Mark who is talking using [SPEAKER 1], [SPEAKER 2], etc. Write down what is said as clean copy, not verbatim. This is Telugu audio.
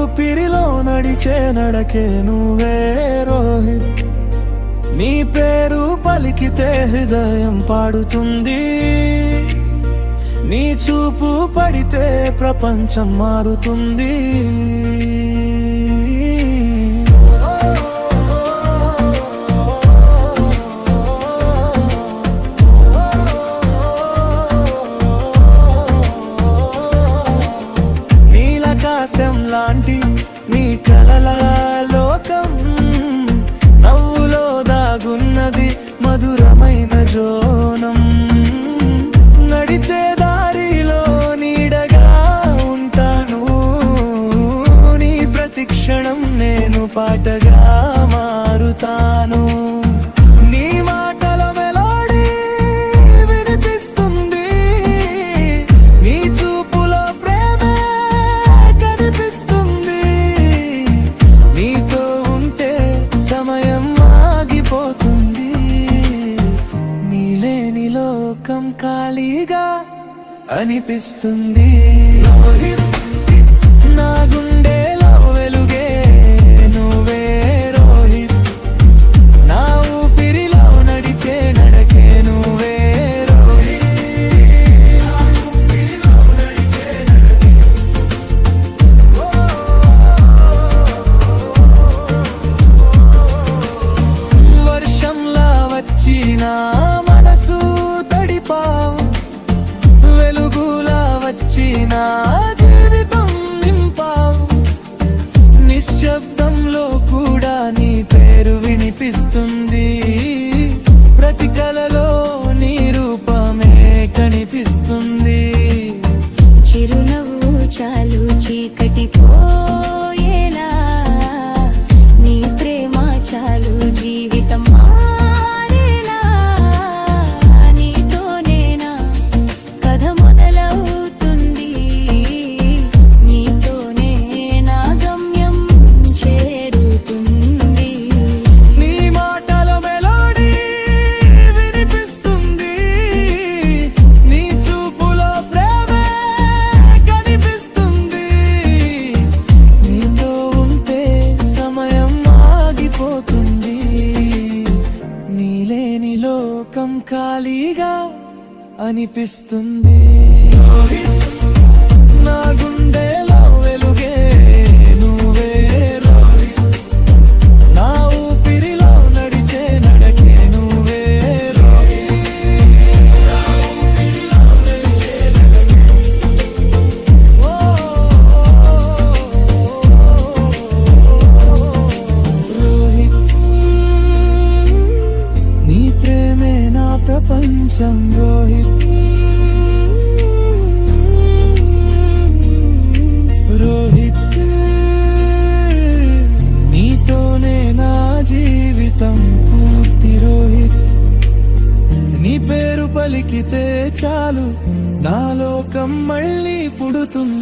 [SPEAKER 1] ఊపిరిలో నడిచే నడకే నువ్వే రోహిత్. నీ పేరు పలికితే హృదయం పాడుతుంది, నీ చూపు పడితే ప్రపంచం మారుతుంది. నీలాకాశం లాంటి నీ కలల లోకం, నవ్వులో దాగున్నది మధురమైన జోనం. నడిచే దారిలో నీడగా ఉంటాను, నీ ప్రతి క్షణం నేను పాటగా మారుతాను. నీ మాటల మెలోడీ వినిపిస్తుంది, నీ చూపులో ప్రేమే కనిపిస్తుంది. నీతో ఉంటే సమయం ఆగిపోతుంది, నీలేని లోకం ఖాళీగా అనిపిస్తుంది. నా గుండెలో వెలుగే నువ్వే రోహిత్, నా ఊపిరిలో నడిచే నడకే నువ్వే రోహిత్. వర్షంలా వచ్చిన మనసు తడిపావు, వెలుగులా వచ్చిన జీవితం నింపావు. నిశ్శబ్దంలో కూడా నీ పేరు వినిపిస్తుంది, ప్రతి కలలో నీ రూపమే కనిపిస్తుంది.
[SPEAKER 2] చిరునవ్వు చాలు చీకటి పోయేలా, నీ ప్రేమ చాలు జీవితం మారేలా. నీతోనే నా కథ మొదలవుతుంది, నీతోనే నా గమ్యం చేరుతుంది.
[SPEAKER 1] నీ మాటల మెలోడీ వినిపిస్తుంది, నీ చూపులో ప్రేమే కనిపిస్తుంది. నీతో ఉంటే సమయం ఆగిపోతుంది, నీలేని లోకం ఖాళీగా అనిపిస్తుంది. నా గుండెలో వెలుగే నువ్వే రోహిత్, నా ఊపిరిలో నడిచే నడకే నువ్వే రోహిత్. ఓ రోహిత్, నీ ప్రేమే నా ప్రపంచం రోహిత్. రోహిత్, నీతోనే నా జీవితం పూర్తి రోహిత్. నీ పేరు పలికితే చాలు నా లోకం మళ్ళీ పుడుతుంది.